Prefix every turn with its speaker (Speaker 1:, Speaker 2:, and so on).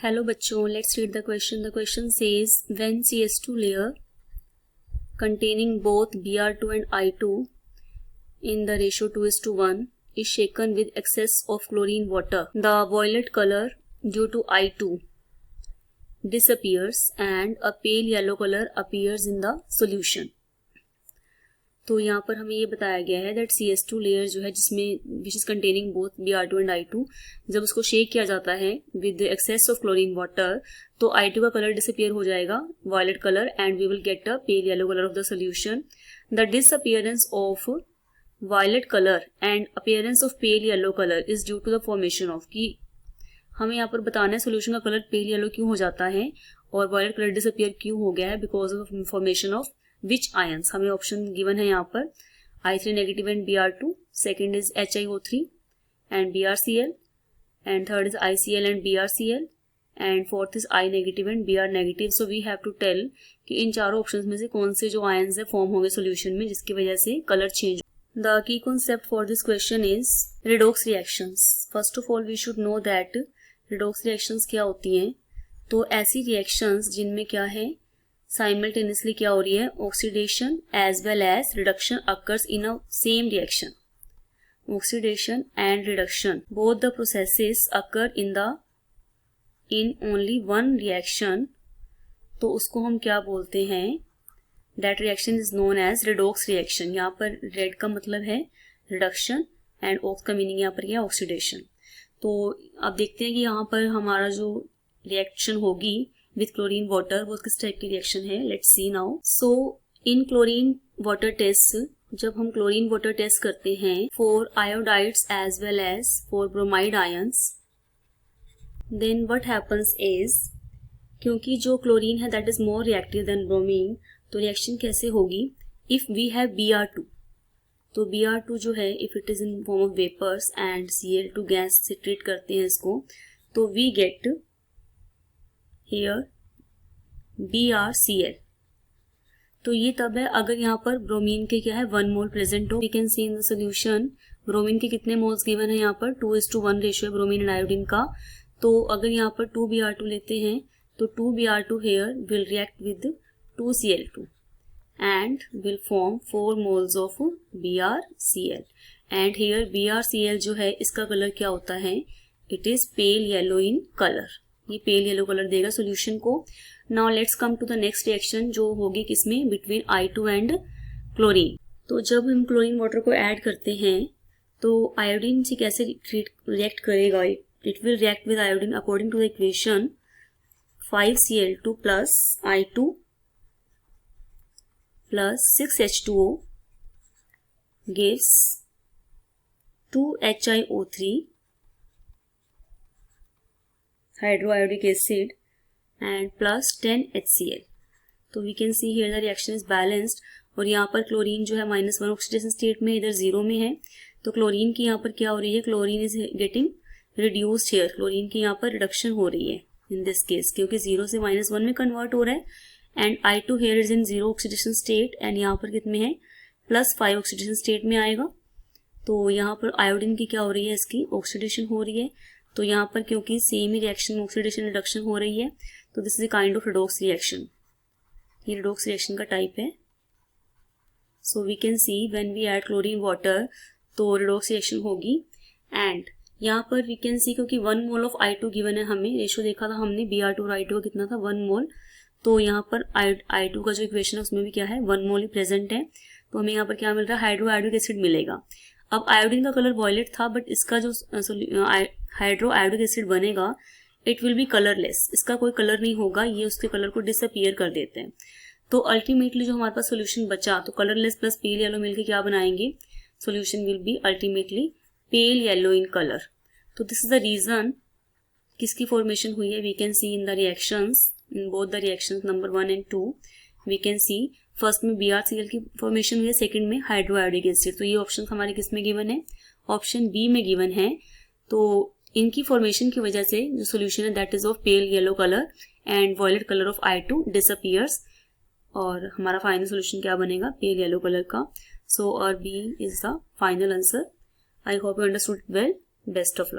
Speaker 1: Hello बच्चों, let's read the question. The question says when CS2 layer containing both Br2 and I2 in the ratio 2:1 is shaken with excess of chlorine water, the violet color due to I2 disappears and a pale yellow color appears in the solution. तो यहाँ पर हमें ये बताया गया है that CS2 layer जो है जिसमें which is containing both Br2 and I2, जब उसको शेक किया जाता है with excess of chlorine water तो I2 का कलर डिसअपियर हो जाएगा violet colour and we will get a pale yellow colour of the solution. The disappearance of violet colour and appearance of pale yellow colour is due to the formation of, कि हमें यहाँ पर बताना है solution का colour pale yellow क्यों हो जाता है और वायलेट कलर डिसअपियर क्यों हो गया है because of formation of which ions. हमें ऑप्शन गिवन है यहाँ पर I3 negative and Br2, second is HiO3 and BrCl and third is ICl and BrCl and fourth is I negative and Br negative. So we have to tell कि इन चारों options में से कौन से जो आयंस है फॉर्म होंगे सोल्यूशन में जिसकी वजह से कलर चेंज. द की concept for this question is redox reactions. First of all we should know that redox reactions क्या होती हैं. तो ऐसी रिएक्शंस जिनमें क्या है साइमल्टेनियसली क्या हो रही है oxidation as well as reduction occurs in a same reaction. Oxidation and reduction both the processes occur in only one reaction. तो उसको हम क्या बोलते हैं, that reaction is known as redox reaction. यहाँ पर रेड का मतलब है रिडक्शन एंड ऑक्स का मीनिंग यहाँ पर क्या ऑक्सीडेशन. तो अब देखते हैं कि यहाँ पर हमारा जो रिएक्शन होगी विथ क्लोरीन वाटर वो किस टाइप की रिएक्शन है. Let's see now. So in chlorine water test, जब हम क्लोरीन वाटर टेस्ट करते हैं for iodides as well as for bromide ions, then what happens is, क्योंकि जो क्लोरीन है that is more reactive than bromine, तो reaction कैसे होगी इफ वी हैव Br2. तो Br2 जो है if it is in form of vapours and Cl2 gas से ट्रीट करते हैं इसको, तो वी गेट here BrCl. तो ये तब है अगर यहाँ पर ब्रोमीन के क्या है 1 मोल प्रेजेंट हो. We can see in the solution bromine के कितने मोल्स गिवन है यहाँ पर 2:1 रेशियो है ब्रोमीन एंड आयोडीन का. तो अगर यहाँ पर 2Br2 लेते हैं तो 2Br2 here will react with 2Cl2 and will form 4 moles of BrCl. and here BrCl जो है इसका कलर क्या होता है, it is pale yellow in colour. ये पेल येलो कलर देगा सोल्यूशन को. Now let's come to the next reaction जो होगी किसमें बिटवीन I2 एंड क्लोरीन. तो जब हम क्लोरीन वाटर को ऐड करते हैं तो आयोडीन से कैसे रिएक्ट करेगा, it will react with iodine according to the equation 5Cl2 plus I2 plus 6H2O gives 2HiO3 hydroiodic acid and plus 10 HCl. तो we can see here the reaction is balanced. और यहाँ पर chlorine जो है -1 oxidation state में इधर 0 में है. तो क्लोरीन की यहाँ पर क्या हो रही है, chlorine is getting reduced here. Chlorine की यहाँ पर रिडक्शन हो रही है इन दिस केस क्योंकि 0 से -1 में कन्वर्ट हो रहा है. And I2 here is in 0 oxidation state and यहाँ पर कितने है +5 ऑक्सीडेशन स्टेट में आएगा. तो यहाँ पर आयोडीन की क्या हो रही है, इसकी ऑक्सीडेशन हो रही है. तो यहाँ पर क्योंकि सेम ही रिएक्शन ऑक्सीडेशन रिडक्शन हो रही है तो this is a kind of redox reaction. ये रिडॉक्स रिएक्शन का टाइप है. So we can see when we add chlorine water तो रिडॉक्स रिएक्शन होगी. एंड यहाँ पर वी कैन सी क्योंकि 1 मोल ऑफ I2 गिवन है, हमें रेशो देखा था हमने Br2 और I2 का कितना था 1 मोल. तो यहाँ पर I2 का जो इक्वेशन है उसमें भी क्या है 1 मोल ही प्रेजेंट है. तो हमें यहाँ पर क्या मिल रहा है हाइड्रोआयोडिक एसिड मिलेगा. अब आयोडीन का कलर वॉयलेट था बट इसका जो हाइड्रोआयोडिक एसिड बनेगा इट विल बी कलरलेस. इसका कोई कलर नहीं होगा, ये उसके कलर को डिसअपियर कर देते हैं. तो अल्टीमेटली जो हमारे पास सोल्यूशन बचा तो कलरलेस प्लस पेल येलो मिलकर क्या बनाएंगे, solution will be ultimately pale yellow in colour. तो दिस इज द रीजन किसकी फॉर्मेशन हुई है. We can see in the reactions in both the reactions number 1 and 2 we can see first में BrCl की formation हुई है, second में hydroiodic acid. तो ये ऑप्शन हमारे किस में गिवन है, ऑप्शन बी में गिवन है. तो इनकी फॉर्मेशन की वजह से जो सोल्यूशन है that is of pale yellow colour and violet colour of I2 disappears और हमारा फाइनल सोल्यूशन क्या बनेगा पेल येलो कलर का. सो और B is the final answer. I hope you understood well. Best of luck.